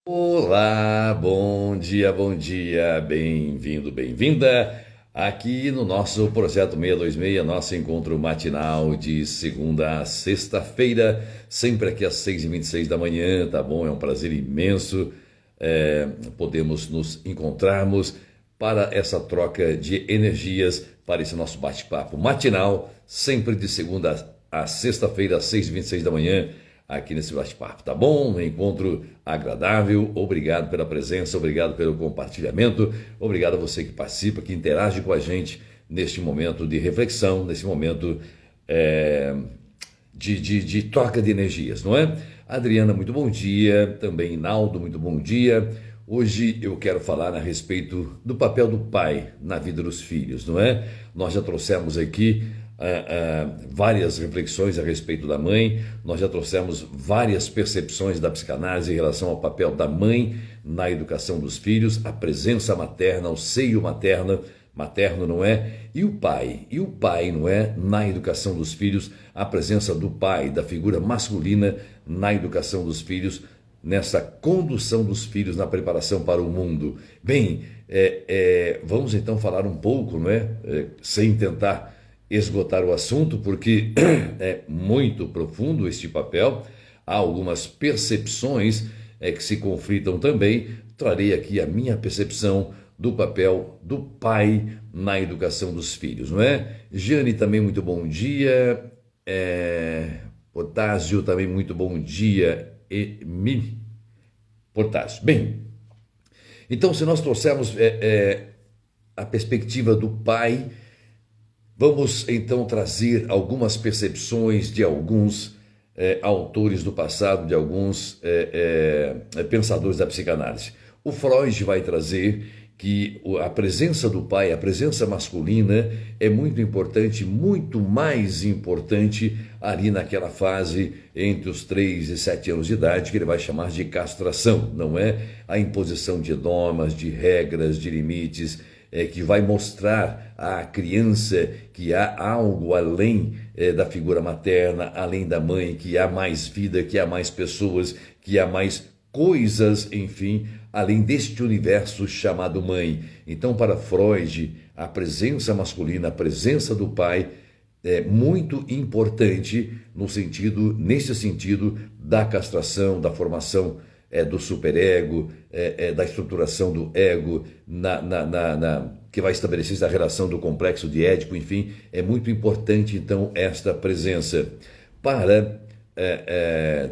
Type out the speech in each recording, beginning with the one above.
Olá, bom dia, bem-vindo, bem-vinda aqui no nosso Projeto 626, nosso encontro matinal de segunda a sexta-feira, sempre aqui às 6h26 da manhã, tá bom? É um prazer imenso podemos nos encontrarmos para essa troca de energias, para esse nosso bate-papo matinal, sempre de segunda a sexta-feira, às 6h26 da manhã, aqui nesse bate-papo, tá bom? Um encontro agradável, obrigado pela presença, obrigado pelo compartilhamento, obrigado a você que participa, que interage com a gente neste momento de reflexão, nesse momento de troca de energias, não é? Adriana, muito bom dia, também Naldo, muito bom dia. Hoje eu quero falar a respeito do papel do pai na vida dos filhos, não é? Nós já trouxemos aqui várias reflexões a respeito da mãe, nós já trouxemos várias percepções da psicanálise em relação ao papel da mãe na educação dos filhos, a presença materna, o seio materno, não é? E o pai, não é? Na educação dos filhos, a presença do pai, da figura masculina na educação dos filhos, nessa condução dos filhos na preparação para o mundo. Bem, vamos então falar um pouco, não é? Sem tentar esgotar o assunto, porque é muito profundo este papel, há algumas percepções que se conflitam também. Trarei aqui a minha percepção do papel do pai na educação dos filhos, não é? Jane, também muito bom dia. Otásio, também muito bom dia. Portásio. Bem, então se nós trouxermos a perspectiva do pai, vamos então trazer algumas percepções de alguns autores do passado, de alguns pensadores da psicanálise. O Freud vai trazer que a presença do pai, a presença masculina, é muito importante, muito mais importante ali naquela fase entre os 3 e 7 anos de idade, que ele vai chamar de castração, não é? A imposição de normas, de regras, de limites, que vai mostrar à criança que há algo além da figura materna, além da mãe, que há mais vida, que há mais pessoas, que há mais coisas, enfim, além deste universo chamado mãe. Então, para Freud, a presença masculina, a presença do pai é muito importante nesse sentido da castração, da formação do superego, da estruturação do ego, que vai estabelecer a relação do complexo de Édipo, enfim, é muito importante, então, esta presença. Para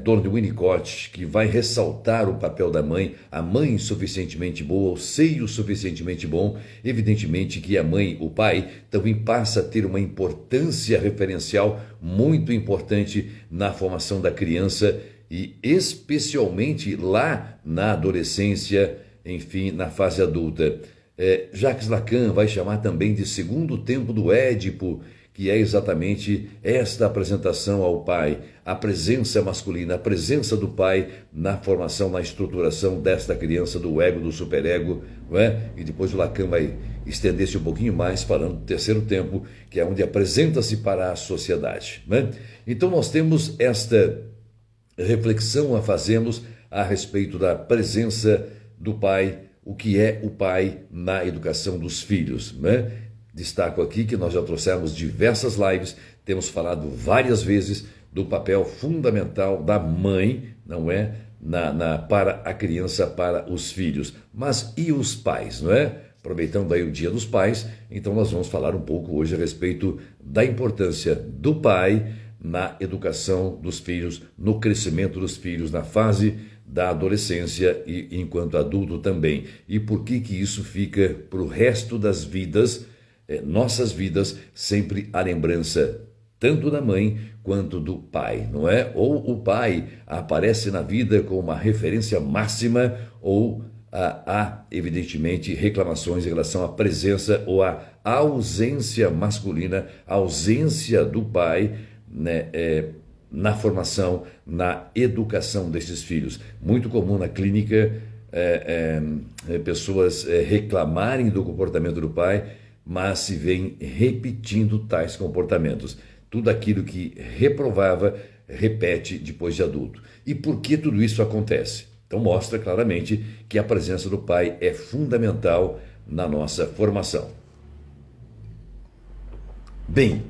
Dr. Winnicott, que vai ressaltar o papel da mãe, a mãe suficientemente boa, o seio suficientemente bom, evidentemente que a mãe, o pai, também passa a ter uma importância referencial muito importante na formação da criança e especialmente lá na adolescência, enfim, na fase adulta. Jacques Lacan vai chamar também de segundo tempo do Édipo, que é exatamente esta apresentação ao pai, a presença masculina, a presença do pai na formação, na estruturação desta criança, do ego, do superego, não é? E depois o Lacan vai estender-se um pouquinho mais, falando do terceiro tempo, que é onde apresenta-se para a sociedade, não é? Então nós temos esta reflexão a fazermos a respeito da presença do pai, o que é o pai na educação dos filhos, não é? Destaco aqui que nós já trouxemos diversas lives, temos falado várias vezes do papel fundamental da mãe, não é? Para a criança, para os filhos. Mas e os pais, não é? Aproveitando aí o Dia dos Pais, então nós vamos falar um pouco hoje a respeito da importância do pai na educação dos filhos, no crescimento dos filhos, na fase da adolescência e enquanto adulto também. E por que isso fica para o resto das vidas, nossas vidas, sempre a lembrança tanto da mãe quanto do pai, não é? Ou o pai aparece na vida como uma referência máxima, ou há, evidentemente, reclamações em relação à presença ou à ausência masculina, a ausência do pai, né, na formação, na educação desses filhos. Muito comum na clínica pessoas reclamarem do comportamento do pai, mas se vem repetindo tais comportamentos. Tudo aquilo que reprovava, repete depois de adulto. E por que tudo isso acontece? Então mostra claramente que a presença do pai é fundamental na nossa formação. Bem,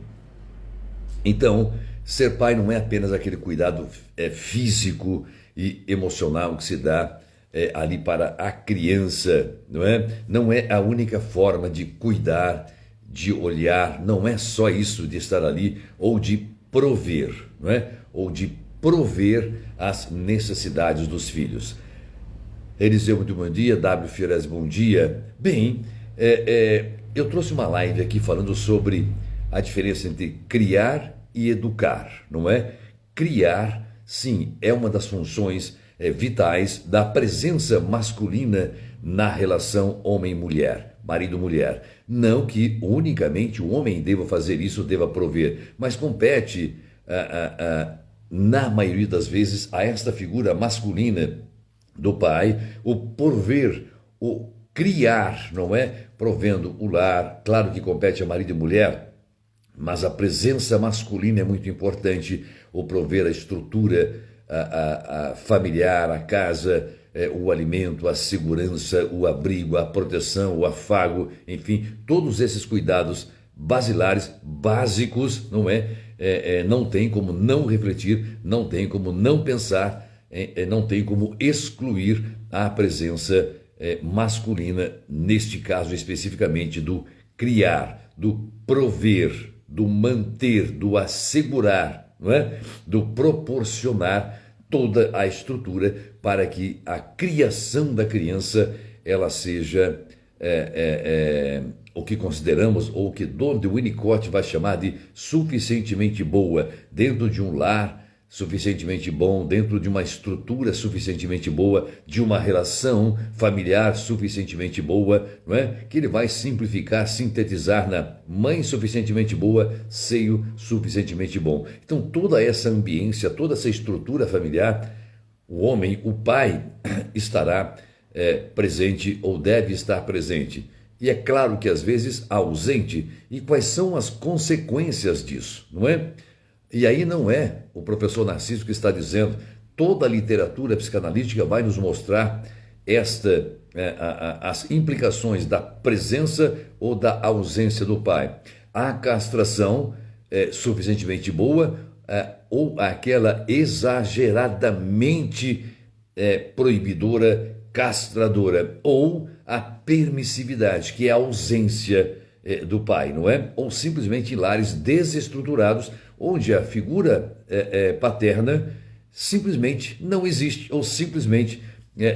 então, ser pai não é apenas aquele cuidado físico e emocional que se dá ali para a criança, não é? Não é a única forma de cuidar, de olhar, não é só isso de estar ali ou de prover, não é? Ou de prover as necessidades dos filhos. Eliseu, muito bom dia. W. Fiores, bom dia. Bem, eu trouxe uma live aqui falando sobre a diferença entre criar e educar, não é? Criar, sim, é uma das funções vitais da presença masculina na relação homem-mulher, marido-mulher. Não que unicamente o homem deva fazer isso, deva prover, mas compete, na maioria das vezes, a esta figura masculina do pai, o prover, o criar, não é? Provendo o lar, claro que compete a marido e mulher, mas a presença masculina é muito importante, o prover a estrutura a familiar, a casa, o alimento, a segurança, o abrigo, a proteção, o afago, enfim, todos esses cuidados basilares, básicos, não é? Não tem como não refletir, não tem como não pensar, não tem como excluir a presença masculina, neste caso especificamente do criar, do prover, do manter, do assegurar, não é? Do proporcionar toda a estrutura para que a criação da criança ela seja o que consideramos, ou o que Don de Winnicott vai chamar de suficientemente boa, dentro de um lar suficientemente bom, dentro de uma estrutura suficientemente boa, de uma relação familiar suficientemente boa, não é? Que ele vai simplificar, sintetizar na mãe suficientemente boa, seio suficientemente bom. Então toda essa ambiência, toda essa estrutura familiar, o homem, o pai, estará presente ou deve estar presente. E é claro que às vezes ausente. E quais são as consequências disso, não é? E aí não é o professor Narciso que está dizendo, toda a literatura psicanalítica vai nos mostrar as implicações da presença ou da ausência do pai. A castração suficientemente boa ou aquela exageradamente proibidora, castradora, ou a permissividade, que é a ausência do pai, não é? Ou simplesmente em lares desestruturados, onde a figura paterna simplesmente não existe, ou simplesmente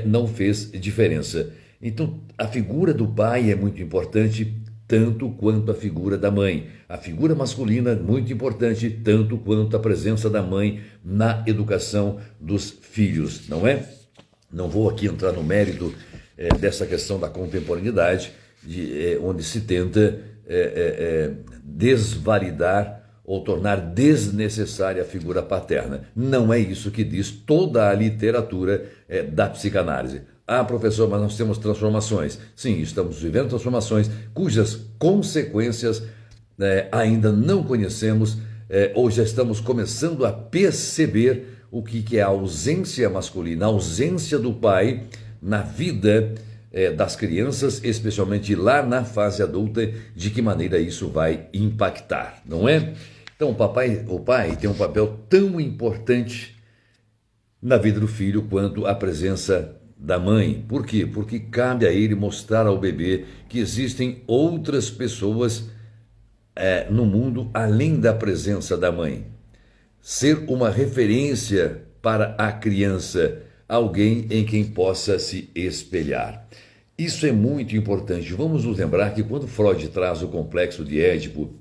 não fez diferença. Então, a figura do pai é muito importante, tanto quanto a figura da mãe. A figura masculina é muito importante, tanto quanto a presença da mãe na educação dos filhos, não é? Não vou aqui entrar no mérito dessa questão da contemporaneidade, onde se tenta desvalidar ou tornar desnecessária a figura paterna. Não é isso que diz toda a literatura da psicanálise. Ah, professor, mas nós temos transformações. Sim, estamos vivendo transformações cujas consequências ainda não conhecemos ou já estamos começando a perceber o que é a ausência masculina, a ausência do pai na vida das crianças, especialmente lá na fase adulta, de que maneira isso vai impactar, não é? Então, o pai tem um papel tão importante na vida do filho quanto a presença da mãe. Por quê? Porque cabe a ele mostrar ao bebê que existem outras pessoas no mundo além da presença da mãe. Ser uma referência para a criança, alguém em quem possa se espelhar. Isso é muito importante. Vamos nos lembrar que quando Freud traz o complexo de Édipo,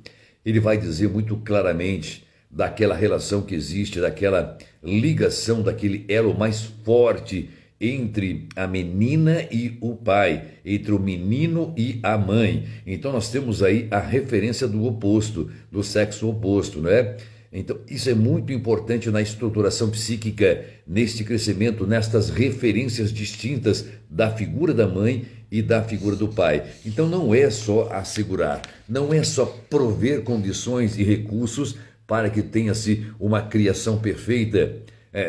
ele vai dizer muito claramente daquela relação que existe, daquela ligação, daquele elo mais forte entre a menina e o pai, entre o menino e a mãe. Então nós temos aí a referência do oposto, do sexo oposto, não é? Então, isso é muito importante na estruturação psíquica, neste crescimento, nestas referências distintas da figura da mãe e da figura do pai. Então, não é só assegurar, não é só prover condições e recursos para que tenha-se uma criação perfeita,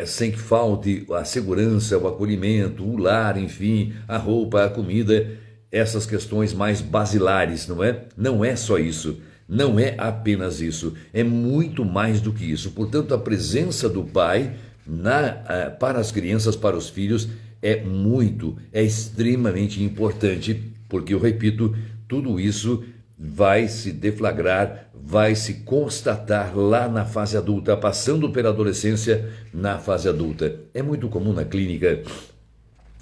sem que falte a segurança, o acolhimento, o lar, enfim, a roupa, a comida, essas questões mais basilares, não é? Não é só isso. Não é apenas isso, é muito mais do que isso. Portanto, a presença do pai para as crianças, para os filhos, é extremamente importante, porque, eu repito, tudo isso vai se deflagrar, vai se constatar lá na fase adulta, passando pela adolescência na fase adulta. É muito comum na clínica.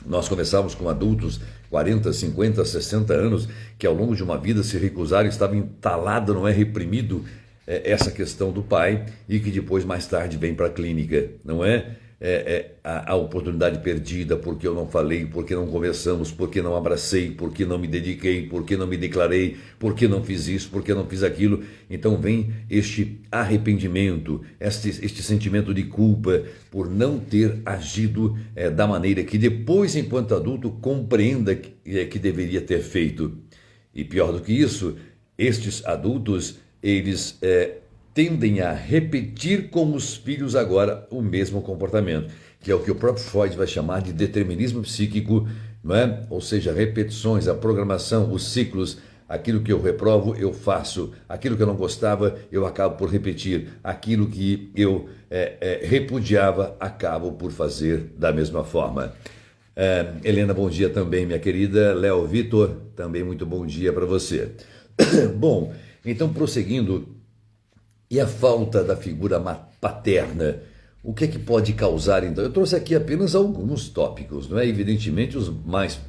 Nós começávamos com adultos 40, 50, 60 anos que ao longo de uma vida se recusaram, estava entalado, não é, reprimido essa questão do pai e que depois mais tarde vem para a clínica, não é? A oportunidade perdida, porque eu não falei, porque não conversamos, porque não abracei, porque não me dediquei, porque não me declarei, porque não fiz isso, porque não fiz aquilo. Então vem este arrependimento, este sentimento de culpa por não ter agido da maneira que depois, enquanto adulto, compreenda que deveria ter feito. E pior do que isso, estes adultos, eles tendem a repetir com os filhos agora o mesmo comportamento, que é o que o próprio Freud vai chamar de determinismo psíquico, não é? Ou seja, repetições, a programação, os ciclos, aquilo que eu reprovo, eu faço, aquilo que eu não gostava, eu acabo por repetir, aquilo que eu repudiava, acabo por fazer da mesma forma. Helena, bom dia também, minha querida. Léo Vitor, também muito bom dia para você. Bom, então prosseguindo, e a falta da figura paterna, o que é que pode causar então? Eu trouxe aqui apenas alguns tópicos, não é? Evidentemente os mais,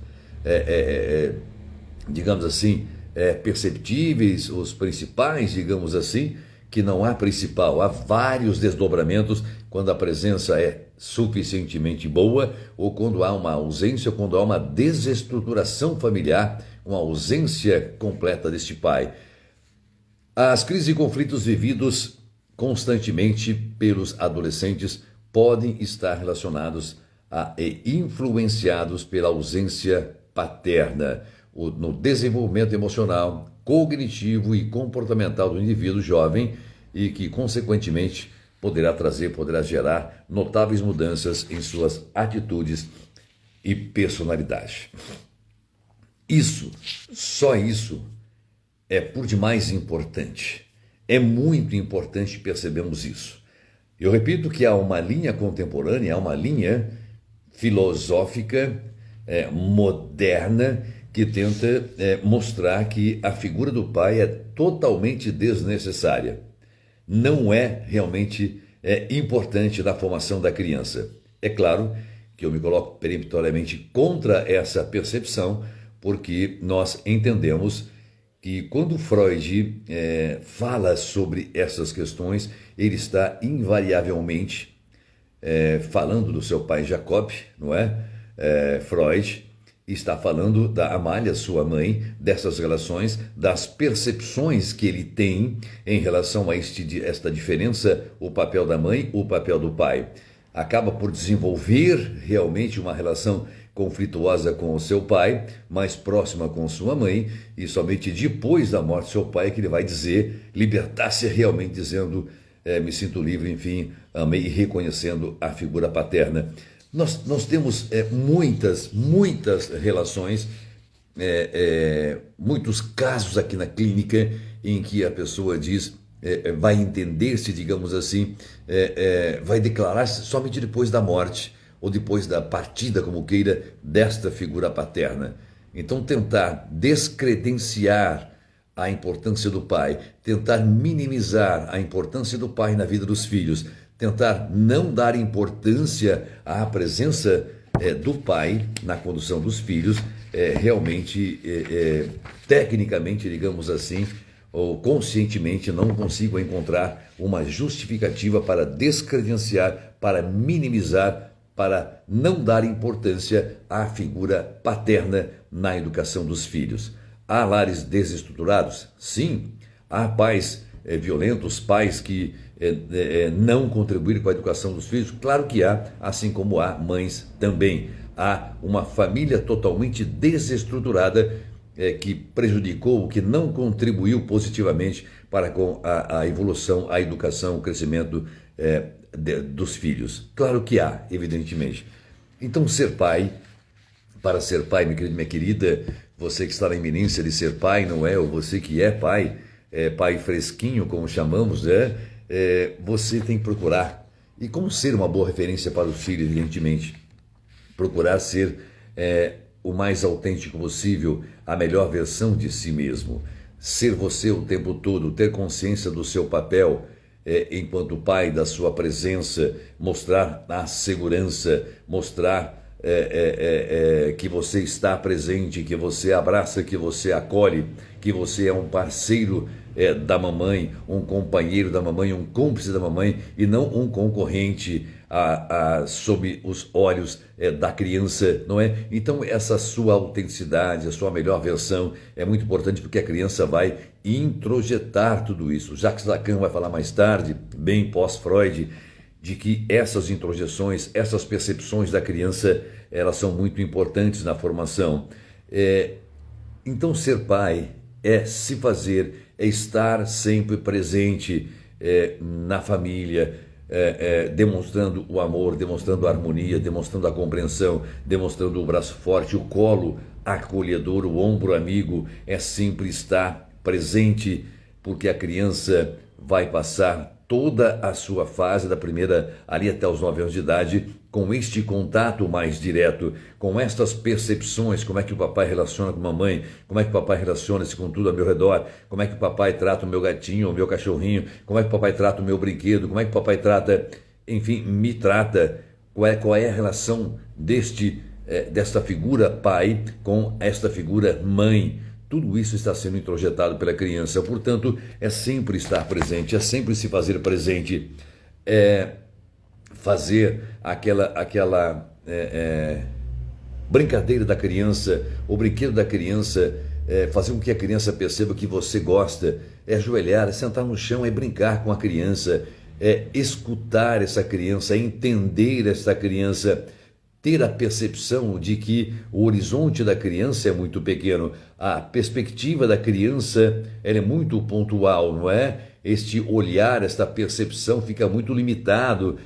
digamos assim, perceptíveis, os principais, digamos assim, que não há principal, há vários desdobramentos quando a presença é suficientemente boa ou quando há uma ausência, ou quando há uma desestruturação familiar, uma ausência completa deste pai. As crises e conflitos vividos constantemente pelos adolescentes podem estar relacionados e influenciados pela ausência paterna no desenvolvimento emocional, cognitivo e comportamental do indivíduo jovem e que, consequentemente, poderá gerar notáveis mudanças em suas atitudes e personalidade. Só isso, é por demais importante. É muito importante percebermos isso. Eu repito que há uma linha contemporânea, há uma linha filosófica moderna que tenta mostrar que a figura do pai é totalmente desnecessária. Não é realmente importante na formação da criança. É claro que eu me coloco peremptoriamente contra essa percepção, porque nós entendemos que quando Freud fala sobre essas questões, ele está invariavelmente falando do seu pai Jacob, não é? Freud está falando da Amália, sua mãe, dessas relações, das percepções que ele tem em relação a esta diferença, o papel da mãe, o papel do pai. Acaba por desenvolver realmente uma relação conflituosa com o seu pai, mais próxima com sua mãe, e somente depois da morte do seu pai é que ele vai libertar-se realmente dizendo, me sinto livre, enfim, amei, e reconhecendo a figura paterna. Nós temos muitas relações, muitos casos aqui na clínica em que a pessoa diz, vai entender-se, digamos assim, vai declarar-se somente depois da morte, ou depois da partida, como queira, desta figura paterna. Então, tentar descredenciar a importância do pai, tentar minimizar a importância do pai na vida dos filhos, tentar não dar importância à presença do pai na condução dos filhos, realmente, tecnicamente, digamos assim, ou conscientemente, não consigo encontrar uma justificativa para descredenciar, para minimizar, para não dar importância à figura paterna na educação dos filhos. Há lares desestruturados? Sim. Há pais violentos, pais que não contribuíram com a educação dos filhos? Claro que há, assim como há mães também. Há uma família totalmente desestruturada que prejudicou, que não contribuiu positivamente para com a evolução, a educação, o crescimento dos filhos? Claro que há, evidentemente. Então, ser pai, para ser pai, minha querida, você que está na iminência de ser pai, não é? Ou você que é pai fresquinho, como chamamos, né? Você tem que procurar. E como ser uma boa referência para os filhos, evidentemente? Procurar ser o mais autêntico possível, a melhor versão de si mesmo. Ser você o tempo todo, ter consciência do seu papel enquanto pai, da sua presença, mostrar a segurança, mostrar que você está presente, que você abraça, que você acolhe, que você é um parceiro da mamãe, um companheiro da mamãe, um cúmplice da mamãe e não um concorrente sob os olhos da criança, não é? Então essa sua autenticidade, a sua melhor versão é muito importante porque a criança vai introjetar tudo isso. Jacques Lacan vai falar mais tarde, bem pós-Freud, de que essas introjeções, essas percepções da criança, elas são muito importantes na formação. Então ser pai é se fazer, é estar sempre presente na família, demonstrando o amor, demonstrando a harmonia, demonstrando a compreensão, demonstrando o braço forte, o colo acolhedor, o ombro amigo, é sempre estar presente, porque a criança vai passar toda a sua fase, da primeira ali até os 9 anos de idade, com este contato mais direto, com estas percepções, como é que o papai relaciona com a mamãe, como é que o papai relaciona-se com tudo ao meu redor, como é que o papai trata o meu gatinho, o meu cachorrinho, como é que o papai trata o meu brinquedo, como é que o papai trata, enfim, me trata, qual é a relação desta figura pai com esta figura mãe. Tudo isso está sendo introjetado pela criança, portanto, é sempre estar presente, é sempre se fazer presente, fazer aquela brincadeira da criança, o brinquedo da criança, fazer com que a criança perceba que você gosta, ajoelhar, sentar no chão, brincar com a criança, escutar essa criança, entender essa criança, ter a percepção de que o horizonte da criança é muito pequeno, a perspectiva da criança ela é muito pontual, não é? Este olhar, esta percepção fica muito limitado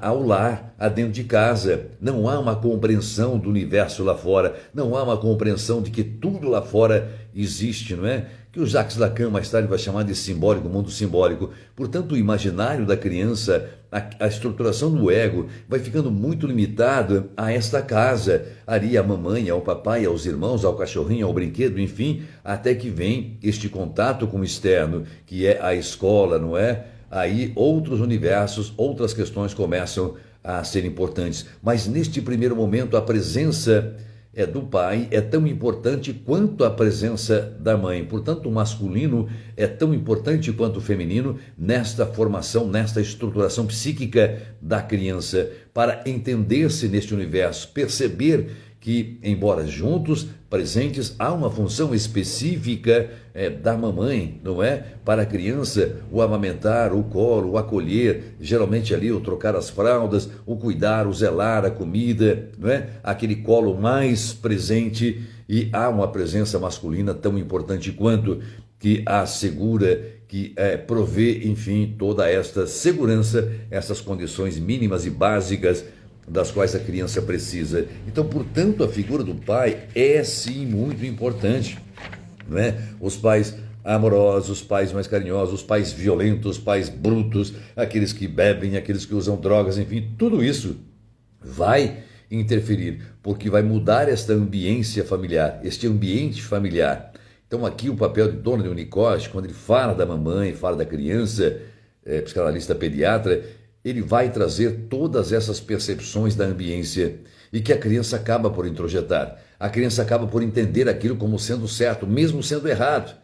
ao lar, a dentro de casa. Não há uma compreensão do universo lá fora, não há uma compreensão de que tudo lá fora existe, não é? Que o Jacques Lacan mais tarde vai chamar de simbólico, mundo simbólico. Portanto, o imaginário da criança, a estruturação do ego vai ficando muito limitado a esta casa, ali a mamãe, ao papai, aos irmãos, ao cachorrinho, ao brinquedo, enfim, até que vem este contato com o externo, que é a escola, não é? Aí outros universos, outras questões começam a ser importantes. Mas neste primeiro momento, a presença do pai é tão importante quanto a presença da mãe. Portanto, o masculino é tão importante quanto o feminino nesta formação, nesta estruturação psíquica da criança, para entender-se neste universo, perceber que, embora juntos, presentes, há uma função específica da mamãe, não é? Para a criança, o amamentar, o colo, o acolher, geralmente ali o trocar as fraldas, o cuidar, o zelar a comida, não é? Aquele colo mais presente, e há uma presença masculina tão importante quanto, que a assegura, que provê, enfim, toda esta segurança, essas condições mínimas e básicas das quais a criança precisa. Então, portanto, a figura do pai é sim muito importante, não é? Os pais amorosos, os pais mais carinhosos, os pais violentos, os pais brutos, aqueles que bebem, aqueles que usam drogas, enfim, tudo isso vai interferir, porque vai mudar esta ambiência familiar, este ambiente familiar. Então, aqui o papel de Donald Winnicott, quando ele fala da mamãe, fala da criança, psicanalista pediatra, ele vai trazer todas essas percepções da ambiência e que a criança acaba por introjetar. A criança acaba por entender aquilo como sendo certo, mesmo sendo errado.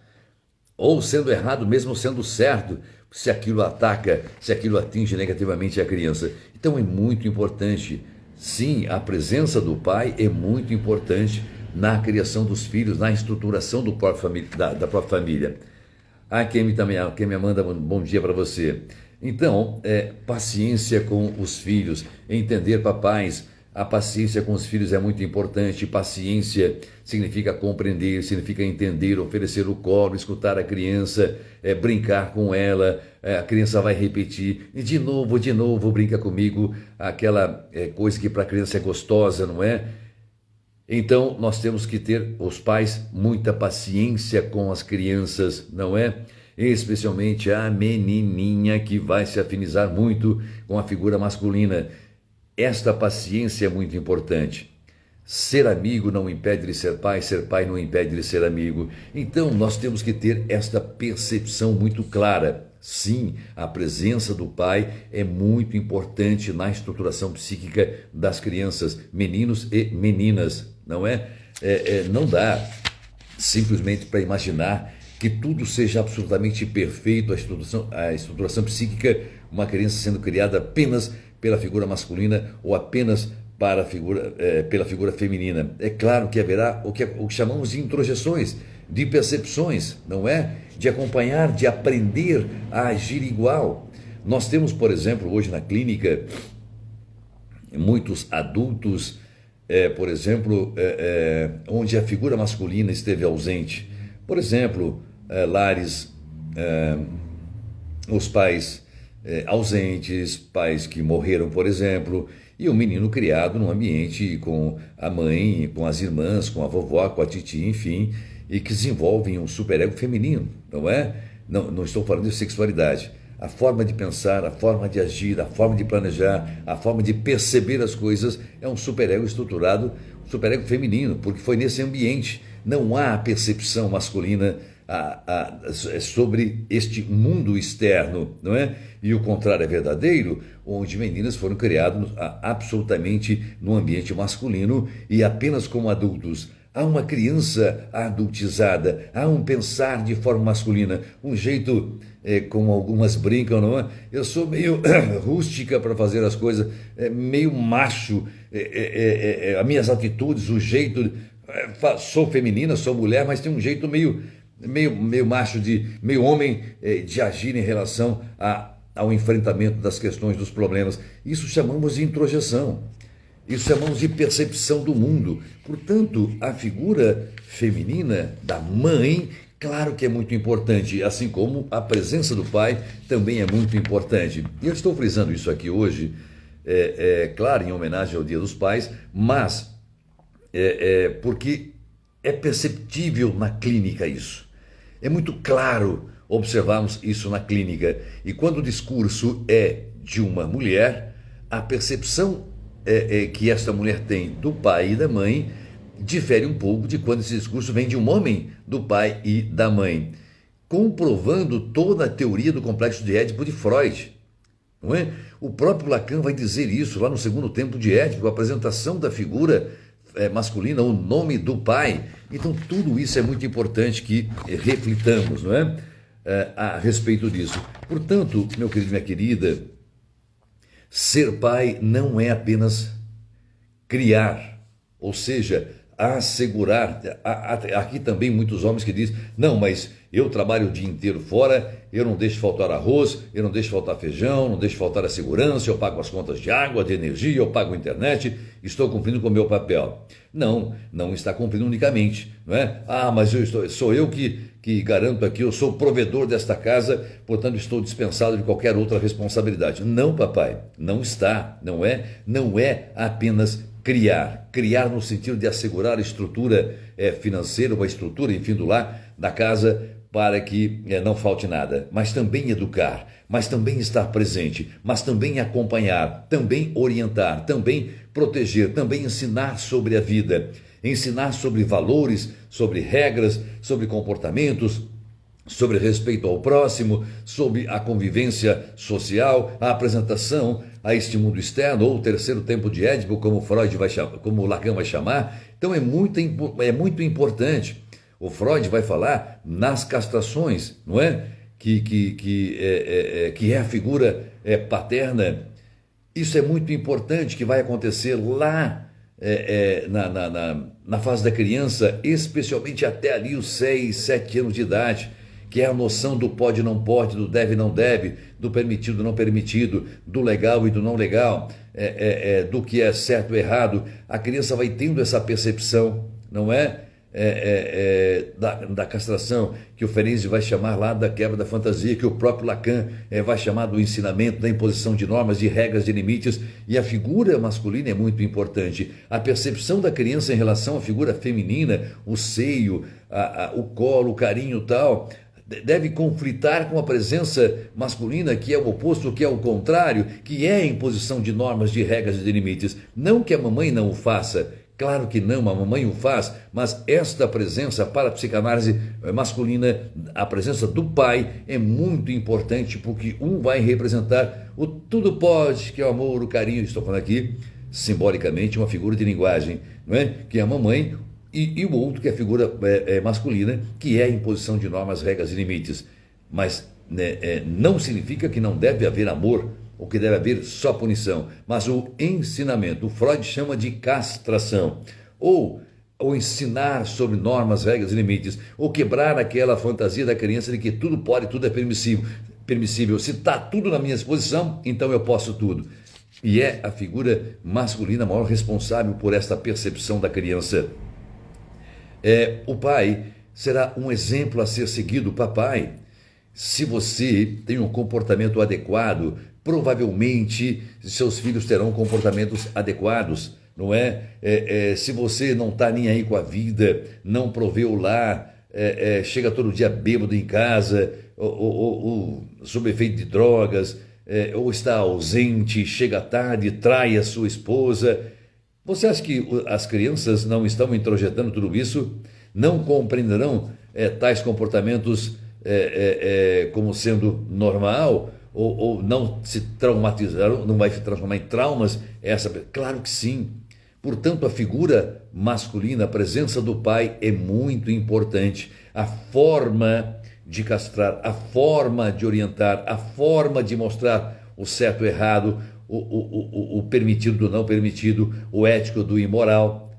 Ou sendo errado, mesmo sendo certo, se aquilo ataca, se aquilo atinge negativamente a criança. Então é muito importante. Sim, a presença do pai é muito importante na criação dos filhos, na estruturação da própria família. Quem me manda um bom dia para você. Então, paciência com os filhos, entender, papais, A paciência com os filhos é muito importante. Paciência significa compreender, significa entender, oferecer o colo, escutar a criança, brincar com ela. A criança vai repetir, e de novo, brinca comigo. Aquela coisa que para a criança é gostosa, não é? Então, nós temos que ter, os pais, muita paciência com as crianças, não é? Especialmente a menininha que vai se afinizar muito com a figura masculina. Esta paciência é muito importante. Ser amigo não impede de ser pai não impede de ser amigo. Então, nós temos que ter esta percepção muito clara. Sim, a presença do pai é muito importante na estruturação psíquica das crianças, meninos e meninas, não é? Não dá simplesmente para imaginar que tudo seja absolutamente perfeito, a estruturação psíquica, uma criança sendo criada apenas pela figura masculina ou apenas pela figura feminina. É claro que haverá o que chamamos de introjeções, de percepções, não é? De acompanhar, de aprender a agir igual. Nós temos, por exemplo, hoje na clínica, muitos adultos, por exemplo, onde a figura masculina esteve ausente. Por exemplo, lares, os pais ausentes, pais que morreram, por exemplo, e o menino criado num ambiente com a mãe, com as irmãs, com a vovó, com a titia, enfim, e que desenvolvem um superego feminino, não é? Não estou falando de sexualidade. A forma de pensar, a forma de agir, a forma de planejar, a forma de perceber as coisas é um superego estruturado, um superego feminino, porque foi nesse ambiente. Não há percepção masculina sobre este mundo externo, não é? E o contrário é verdadeiro, onde meninas foram criadas absolutamente no ambiente masculino e apenas como adultos. Há uma criança adultizada, há um pensar de forma masculina, um jeito, como algumas brincam, não é? Eu sou meio rústica para fazer as coisas, meio macho, as minhas atitudes, o jeito, sou feminina, sou mulher, mas tem um jeito meio macho, meio homem de agir em relação ao enfrentamento das questões, dos problemas. Isso chamamos de introjeção. Isso chamamos de percepção do mundo. Portanto, a figura feminina da mãe, claro que é muito importante, assim como a presença do pai também é muito importante. E eu estou frisando isso aqui hoje, claro, em homenagem ao Dia dos Pais, mas porque é perceptível na clínica isso. É muito claro observarmos isso na clínica. E quando o discurso é de uma mulher, a percepção que esta mulher tem do pai e da mãe difere um pouco de quando esse discurso vem de um homem, do pai e da mãe, comprovando toda a teoria do complexo de Édipo de Freud, não é? O próprio Lacan vai dizer isso lá no Segundo Tempo de Édipo, a apresentação da figura masculina, o nome do pai. Então tudo isso é muito importante que reflitamos, não é? A respeito disso. Portanto, meu querido, minha querida, ser pai não é apenas criar, ou seja, assegurar. Aqui também muitos homens que dizem, não, mas eu trabalho o dia inteiro fora, eu não deixo faltar arroz, eu não deixo faltar feijão, não deixo faltar a segurança, eu pago as contas de água, de energia, eu pago a internet, estou cumprindo com o meu papel. Não está cumprindo unicamente, não é? Mas sou eu que garanto aqui, eu sou o provedor desta casa, portanto estou dispensado de qualquer outra responsabilidade. Não, papai, não está, não é apenas criar no sentido de assegurar a estrutura financeira, uma estrutura, enfim, do lar, da casa, para que não falte nada, mas também educar, mas também estar presente, mas também acompanhar, também orientar, também proteger, também ensinar sobre a vida, ensinar sobre valores, sobre regras, sobre comportamentos, sobre respeito ao próximo, sobre a convivência social, a apresentação a este mundo externo, ou o terceiro tempo de Édipo, como Freud vai chamar, como Lacan vai chamar. Então é muito importante. O Freud vai falar nas castrações, não é? Que é a figura paterna. Isso é muito importante, que vai acontecer lá na fase da criança, especialmente até ali os 6, 7 anos de idade, que é a noção do pode e não pode, do deve e não deve, do permitido e não permitido, do legal e do não legal, do que é certo e errado. A criança vai tendo essa percepção, não é? Da castração, que o Ferenczi vai chamar lá da quebra da fantasia, que o próprio Lacan vai chamar do ensinamento, da imposição de normas, de regras, de limites. E a figura masculina é muito importante. A percepção da criança em relação à figura feminina, o seio, o colo, o carinho e tal, deve conflitar com a presença masculina, que é o oposto, que é o contrário, que é a imposição de normas, de regras e de limites. Não que a mamãe não o faça, claro que não, a mamãe o faz, mas esta presença para a psicanálise masculina, a presença do pai é muito importante, porque um vai representar o tudo pode, que é o amor, o carinho, estou falando aqui simbolicamente uma figura de linguagem, não é? Que é a mamãe, e o outro que é a figura masculina, que é a imposição de normas, regras e limites. Mas não significa que não deve haver amor, ou que deve haver só punição, mas o ensinamento, o Freud chama de castração, ou ensinar sobre normas, regras e limites, ou quebrar aquela fantasia da criança de que tudo pode, tudo é permissível. Se está tudo na minha disposição, então eu posso tudo. E é a figura masculina a maior responsável por esta percepção da criança. O pai será um exemplo a ser seguido. Papai, se você tem um comportamento adequado, provavelmente seus filhos terão comportamentos adequados, não é? Se você não está nem aí com a vida, não provê o lar, chega todo dia bêbado em casa, ou sob efeito de drogas, ou está ausente, chega tarde, trai a sua esposa. Você acha que as crianças não estão introjetando tudo isso? Não compreenderão tais comportamentos como sendo normal? Ou não se traumatizarão, não vai se transformar em traumas? Claro que sim. Portanto, a figura masculina, a presença do pai é muito importante. A forma de castrar, a forma de orientar, a forma de mostrar o certo e o errado, o permitido do não permitido, o ético do imoral,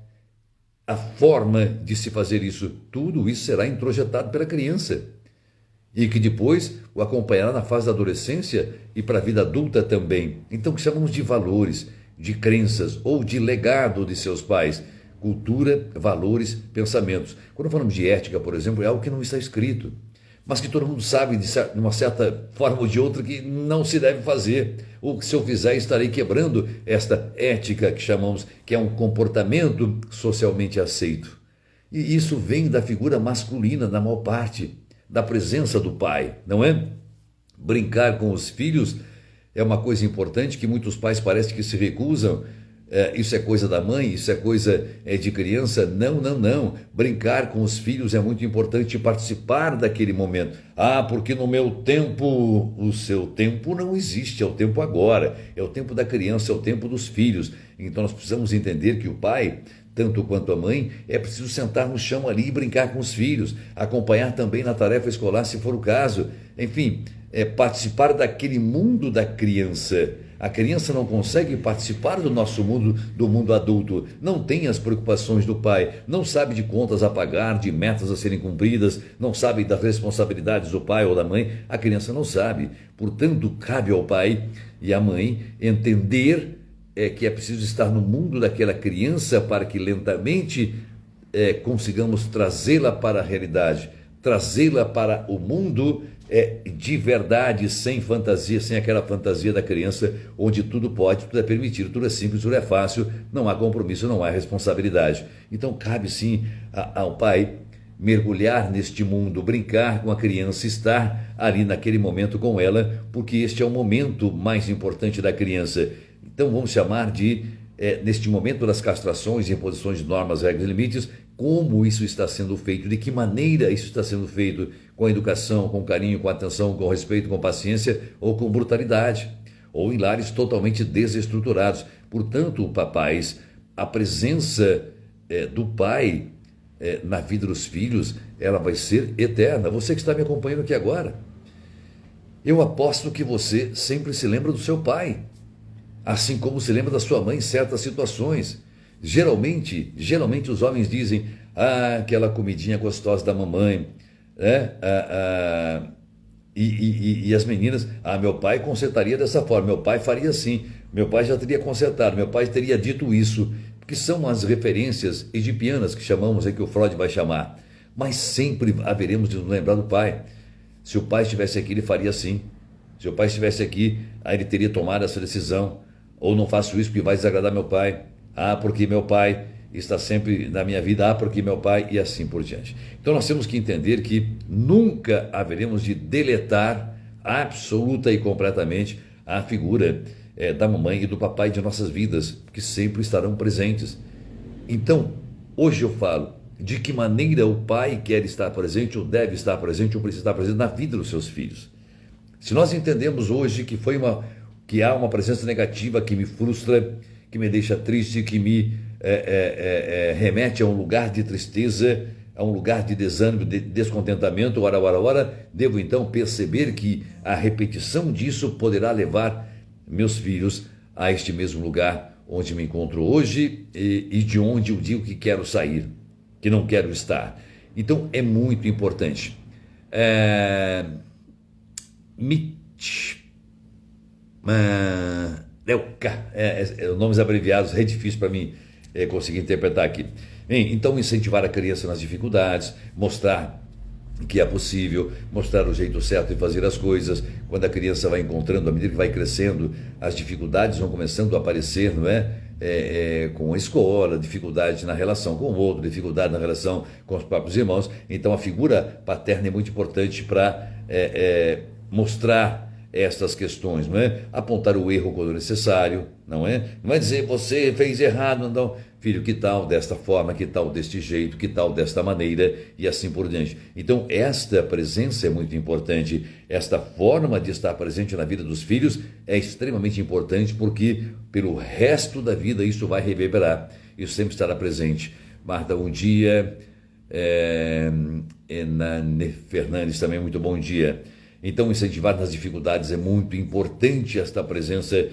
a forma de se fazer isso, tudo isso será introjetado pela criança. E que depois o acompanhará na fase da adolescência e para a vida adulta também. Então, o que chamamos de valores, de crenças ou de legado de seus pais. Cultura, valores, pensamentos. Quando falamos de ética, por exemplo, é algo que não está escrito, mas que todo mundo sabe de uma certa forma ou de outra que não se deve fazer. Ou que se eu fizer, estarei quebrando esta ética que chamamos, que é um comportamento socialmente aceito. E isso vem da figura masculina, na maior parte, da presença do pai, não é? Brincar com os filhos é uma coisa importante que muitos pais parecem que se recusam. Isso é coisa da mãe, isso é coisa de criança. Não. Brincar com os filhos é muito importante, participar daquele momento. Porque no meu tempo, o seu tempo não existe, é o tempo agora, é o tempo da criança, é o tempo dos filhos. Então nós precisamos entender que o pai, tanto quanto a mãe, é preciso sentar no chão ali e brincar com os filhos, acompanhar também na tarefa escolar, se for o caso. Enfim, participar daquele mundo da criança. A criança não consegue participar do nosso mundo, do mundo adulto, não tem as preocupações do pai, não sabe de contas a pagar, de metas a serem cumpridas, não sabe das responsabilidades do pai ou da mãe. A criança não sabe. Portanto, cabe ao pai e à mãe entender que é preciso estar no mundo daquela criança para que lentamente consigamos trazê-la para a realidade, trazê-la para o mundo de verdade, sem fantasia, sem aquela fantasia da criança onde tudo pode, tudo é permitido, tudo é simples, tudo é fácil, não há compromisso, não há responsabilidade. Então cabe sim ao pai mergulhar neste mundo, brincar com a criança, estar ali naquele momento com ela, porque este é o momento mais importante da criança. Então vamos chamar de, neste momento das castrações, imposições de normas, regras e limites, como isso está sendo feito, de que maneira isso está sendo feito, com educação, com carinho, com atenção, com respeito, com paciência ou com brutalidade, ou em lares totalmente desestruturados. Portanto, papais, a presença do pai na vida dos filhos, ela vai ser eterna. Você que está me acompanhando aqui agora, eu aposto que você sempre se lembra do seu pai, assim como se lembra da sua mãe em certas situações. Geralmente os homens dizem, aquela comidinha gostosa da mamãe, né? E as meninas, meu pai consertaria dessa forma, meu pai faria assim, meu pai já teria consertado, meu pai teria dito isso, que são as referências edipianas que chamamos, que o Freud vai chamar. Mas sempre haveremos de nos lembrar do pai. Se o pai estivesse aqui, ele faria assim. Se o pai estivesse aqui, aí ele teria tomado essa decisão. Ou não faço isso porque vai desagradar meu pai. Porque meu pai está sempre na minha vida. Porque meu pai, e assim por diante. Então nós temos que entender que nunca haveremos de deletar absoluta e completamente a figura da mamãe e do papai de nossas vidas, que sempre estarão presentes. Então, hoje eu falo de que maneira o pai quer estar presente, ou deve estar presente, ou precisa estar presente na vida dos seus filhos. Se nós entendemos hoje que há uma presença negativa que me frustra, que me deixa triste, que me remete a um lugar de tristeza, a um lugar de desânimo, de descontentamento, ora, devo então perceber que a repetição disso poderá levar meus filhos a este mesmo lugar onde me encontro hoje e de onde eu digo que quero sair, que não quero estar. Então é muito importante. Nomes abreviados, é difícil para mim conseguir interpretar aqui. Bem, então incentivar a criança nas dificuldades, mostrar que é possível, mostrar o jeito certo de fazer as coisas. Quando a criança vai encontrando, à medida que vai crescendo, as dificuldades vão começando a aparecer, não é? Com a escola, dificuldade na relação com o outro, dificuldade na relação com os próprios irmãos. Então a figura paterna é muito importante para mostrar estas questões, não é? Apontar o erro quando necessário, não é? Não é dizer você fez errado, não. Filho, que tal desta forma, que tal deste jeito, que tal desta maneira e assim por diante. Então esta presença é muito importante, esta forma de estar presente na vida dos filhos é extremamente importante, porque pelo resto da vida isso vai reverberar, isso sempre estará presente. Marta, bom dia. Enane Fernandes também, muito bom dia. Então, incentivar nas dificuldades é muito importante, esta presença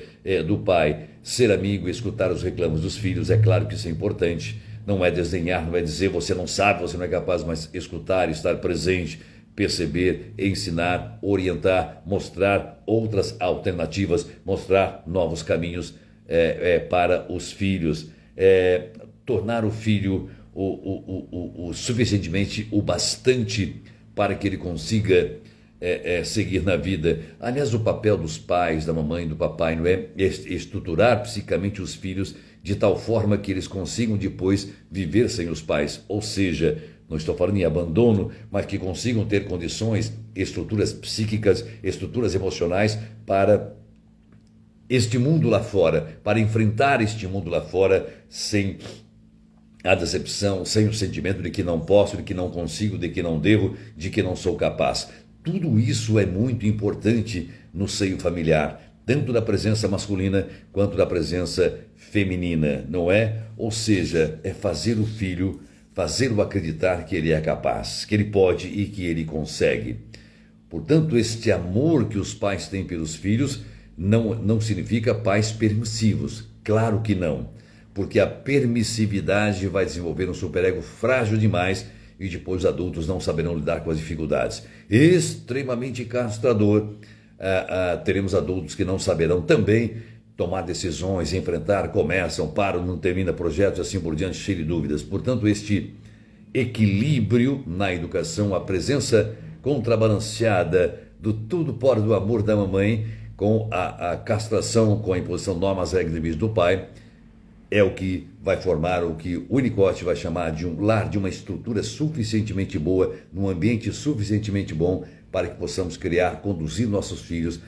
do pai. Ser amigo e escutar os reclamos dos filhos, é claro que isso é importante. Não é desdenhar, não é dizer você não sabe, você não é capaz, mas escutar, estar presente, perceber, ensinar, orientar, mostrar outras alternativas, mostrar novos caminhos para os filhos. Tornar o filho o suficientemente, o bastante para que ele consiga seguir na vida. Aliás, o papel dos pais, da mamãe, do papai, não é estruturar psicamente os filhos de tal forma que eles consigam depois viver sem os pais. Ou seja, não estou falando em abandono, mas que consigam ter condições, estruturas psíquicas, estruturas emocionais para este mundo lá fora, para enfrentar este mundo lá fora sem a decepção, sem o sentimento de que não posso, de que não consigo, de que não devo, de que não sou capaz. Tudo isso é muito importante no seio familiar, tanto da presença masculina quanto da presença feminina, não é? Ou seja, é fazer o filho, fazê-lo acreditar que ele é capaz, que ele pode e que ele consegue. Portanto, este amor que os pais têm pelos filhos não significa pais permissivos, claro que não, porque a permissividade vai desenvolver um superego frágil demais e depois os adultos não saberão lidar com as dificuldades. Extremamente castrador. Teremos adultos que não saberão também tomar decisões, enfrentar, começam, param, não terminam projetos, assim por diante, cheio de dúvidas. Portanto, este equilíbrio na educação, a presença contrabalanceada do tudo fora do amor da mamãe, com a castração, com a imposição de normas, regras e limites do pai, é o que vai formar o que o Winnicott vai chamar de um lar, de uma estrutura suficientemente boa, num ambiente suficientemente bom para que possamos criar, conduzir nossos filhos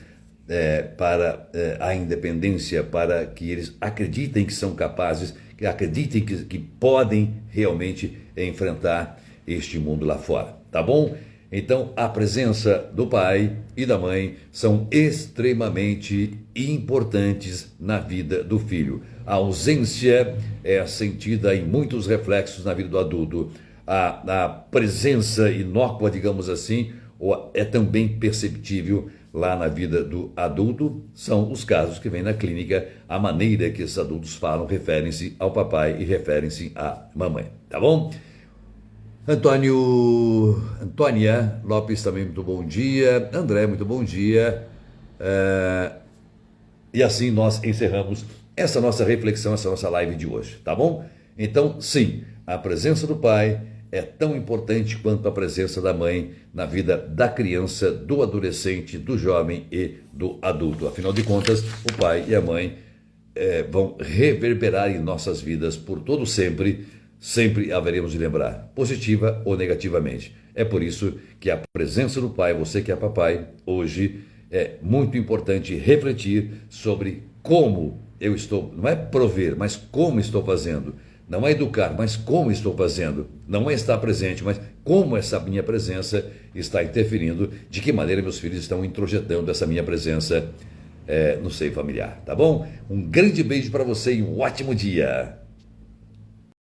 para a independência, para que eles acreditem que são capazes, que acreditem que podem realmente enfrentar este mundo lá fora, tá bom? Então, a presença do pai e da mãe são extremamente importantes na vida do filho. A ausência é sentida em muitos reflexos na vida do adulto. A presença inócua, digamos assim, é também perceptível lá na vida do adulto. São os casos que vêm na clínica, a maneira que esses adultos falam, referem-se ao papai e referem-se à mamãe, tá bom? Antônia Lopes também, muito bom dia. André, muito bom dia. E assim nós encerramos essa nossa reflexão, essa nossa live de hoje, tá bom? Então, sim, a presença do pai é tão importante quanto a presença da mãe na vida da criança, do adolescente, do jovem e do adulto. Afinal de contas, o pai e a mãe vão reverberar em nossas vidas por todo sempre, sempre haveremos de lembrar, positiva ou negativamente. É por isso que a presença do pai, você que é papai, hoje é muito importante refletir sobre como eu estou, não é prover, mas como estou fazendo. Não é educar, mas como estou fazendo. Não é estar presente, mas como essa minha presença está interferindo, de que maneira meus filhos estão introjetando essa minha presença no seio familiar, tá bom? Um grande beijo para você e um ótimo dia.